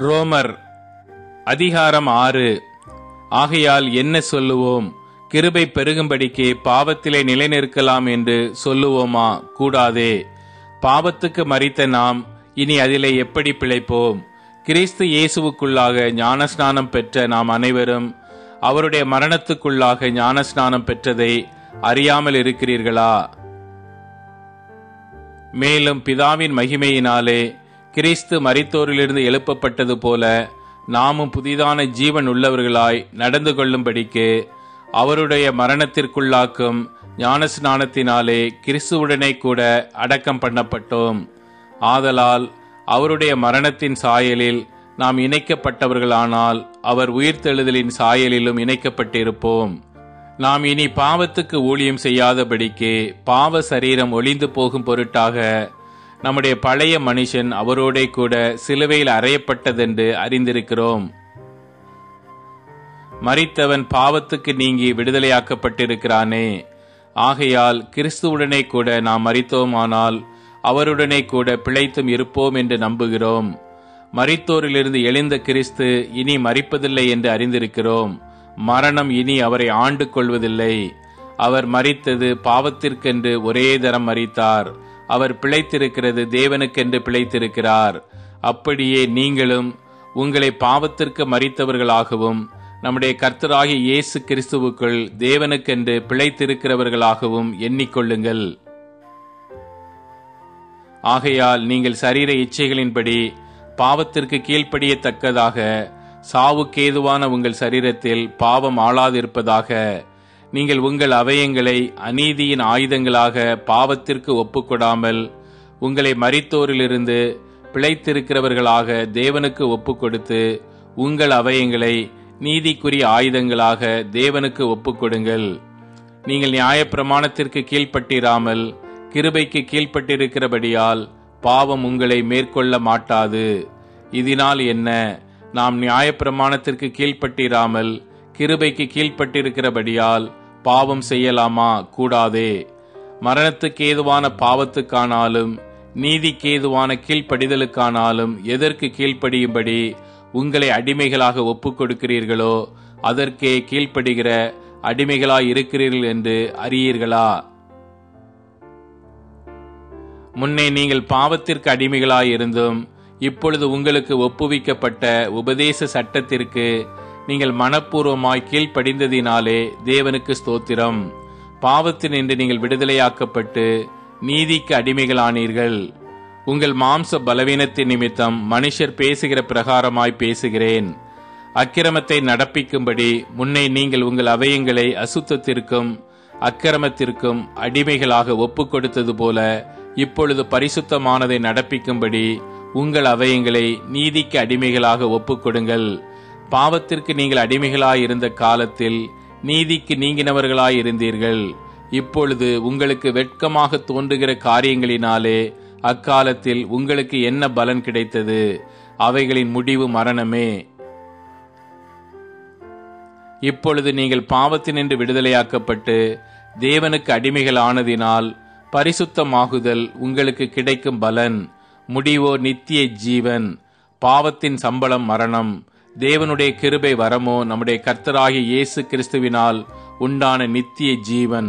ரோமர் அதிகாரம் 6. ஆகையால் என்ன சொல்லுவோம்? கிருபை பெருகும்படிக்கு பாவத்திலே நிலைநிற்கலாம் என்று சொல்லுவோமா? கூடாதே. பாவத்துக்கு மரித்த நாம் இனி அதிலே எப்படி பிழைப்போம்? கிறிஸ்து இயேசுவுக்குள்ளாக ஞானஸ்நானம் பெற்ற நாம் அனைவரும் அவருடைய மரணத்துக்குள்ளாக ஞானஸ்நானம் பெற்றதை அறியாமல் இருக்கிறீர்களா? மேலும் பிதாவின் மகிமையினாலே கிறிஸ்து மரித்தோரிலிருந்து எழுப்பப்பட்டது போல நாமும் புதிதான ஜீவன் உள்ளவர்களாய் நடந்து கொள்ளும்படிக்கு அவருடைய மரணத்திற்குள்ளாக்கும் ஞானஸ்நானத்தினாலே கிறிஸ்துவுடனே கூட அடக்கம் பண்ணப்பட்டோம். ஆதலால் அவருடைய மரணத்தின் சாயலில் நாம் இணைக்கப்பட்டவர்களானால் அவர் உயிர்த்தெழுதலின் சாயலிலும் இணைக்கப்பட்டிருப்போம். நாம் இனி பாவத்துக்கு ஊழியம் செய்யாதபடிக்கு பாவ சரீரம் ஒளிந்து போகும் பொருட்டாக நம்முடைய பழைய மனுஷன் அவரோடே கூட சிலுவையில் அறையப்பட்டதென்று அறிந்திருக்கிறோம். மரித்தவன் பாவத்துக்கு நீங்கி விடுதலையாக்கப்பட்டிருக்கிறானே. ஆகையால் கிறிஸ்துவுடனே கூட நாம் மரித்தோமானால் அவருடனே கூட பிழைத்தும் இருப்போம் என்று நம்புகிறோம். மரித்தோரிலிருந்து எழுந்த கிறிஸ்து இனி மரிப்பதில்லை என்று அறிந்திருக்கிறோம். மரணம் இனி அவரை ஆண்டு கொள்வதில்லை. அவர் மரித்தது பாவத்திற்கென்று ஒரே தரம் மரித்தார். அவர் பிழைத்திருக்கிறது தேவனுக்கென்று பிழைத்திருக்கிறார். அப்படியே நீங்களும் உங்களை பாவத்திற்கு மரித்தவர்களாகவும் நம்முடைய கர்த்தராகிய இயேசு கிறிஸ்துவுக்குள் தேவனுக்கென்று பிழைத்திருக்கிறவர்களாகவும் எண்ணிக்கொள்ளுங்கள். ஆகையால் நீங்கள் சரீர இச்சைகளின்படி பாவத்திற்கு கீழ்ப்படியத்தக்கதாக சாவுக்கேதுவான உங்கள் சரீரத்தில் பாவம் ஆளாதிருப்பதாக நீங்கள் உங்கள் அவயங்களை அநீதியின் ஆயுதங்களாக பாவத்திற்கு ஒப்புக்கொடாமல் உங்களை மரித்தோரிலிருந்து பிழைத்திருக்கிறவர்களாக தேவனுக்கு ஒப்புக்கொடுத்து உங்கள் அவயங்களை நீதிக்குரிய ஆயுதங்களாக தேவனுக்கு ஒப்புக்கொடுங்கள். நீங்கள் நியாயப்பிரமாணத்திற்கு கீழ்ப்பட்டிராமல் கிருபைக்கு கீழ்ப்பட்டிருக்கிறபடியால் பாவம் உங்களை மேற்கொள்ள மாட்டாது. இதனால் என்ன? நாம் நியாயப்பிரமாணத்திற்கு கீழ்ப்பட்டிராமல் கிருபைக்கு கீழ்ப்பட்டிருக்கிறபடியால் பாவம் செய்யலாமா? கூடாதே. மரணத்துக்கேதுவான பாவத்துக்கானாலும் நீதிக்கேதுவான கீழ்ப்படிதலுக்கானாலும் எதற்கு கீழ்ப்படியும்படி உங்களை அடிமைகளாக ஒப்புக் கொடுக்கிறீர்களோ அதற்கே கீழ்ப்படுகிற அடிமைகளாய் இருக்கிறீர்கள் என்று அறியீர்களா? முன்னே நீங்கள் பாவத்திற்கு அடிமைகளாயிருந்தும் இப்பொழுது உங்களுக்கு ஒப்புவிக்கப்பட்ட உபதேச சட்டத்திற்கு நீங்கள் மனப்பூர்வமாய் கீழ்ப்படிந்ததினாலே தேவனுக்கு ஸ்தோத்திரம். பாவத்தினின்று நீங்கள் விடுதலையாக்கப்பட்டு நீதிக்கு அடிமைகளானீர்கள். உங்கள் மாம்ச பலவீனத்தின் நிமித்தம் மனுஷர் பேசுகிற பிரகாரமாய் பேசுகிறேன். அக்கிரமத்தை நடப்பிக்கும்படி முன்னே நீங்கள் உங்கள் அவயங்களை அசுத்தத்திற்கும் அக்கிரமத்திற்கும் அடிமைகளாக ஒப்புக் கொடுத்தது போல இப்பொழுது பரிசுத்தமானதை நடப்பிக்கும்படி உங்கள் அவயங்களை நீதிக்கு அடிமைகளாக ஒப்புக்கொடுங்கள். பாவத்திற்கு நீங்கள் அடிமைகளாயிருந்த காலத்தில் நீதிக்கு நீங்கினவர்களாயிருந்தீர்கள். இப்பொழுது உங்களுக்கு வெட்கமாக தோன்றுகிற காரியங்களினாலே அக்காலத்தில் உங்களுக்கு என்ன பலன் கிடைத்தது? அவைகளின் முடிவு மரணமே. இப்பொழுது நீங்கள் பாவத்தினின்று விடுதலையாக்கப்பட்டு தேவனுக்கு அடிமைகள் ஆனதினால் பரிசுத்தமாகுதல் உங்களுக்கு கிடைக்கும் பலன். முடிவோ நித்திய ஜீவன். பாவத்தின் சம்பளம் மரணம். தேவனுடைய கிருபை வரமோ நம்முடைய கர்த்தராகிய இயேசு கிறிஸ்துவினால் உண்டான நித்திய ஜீவன்.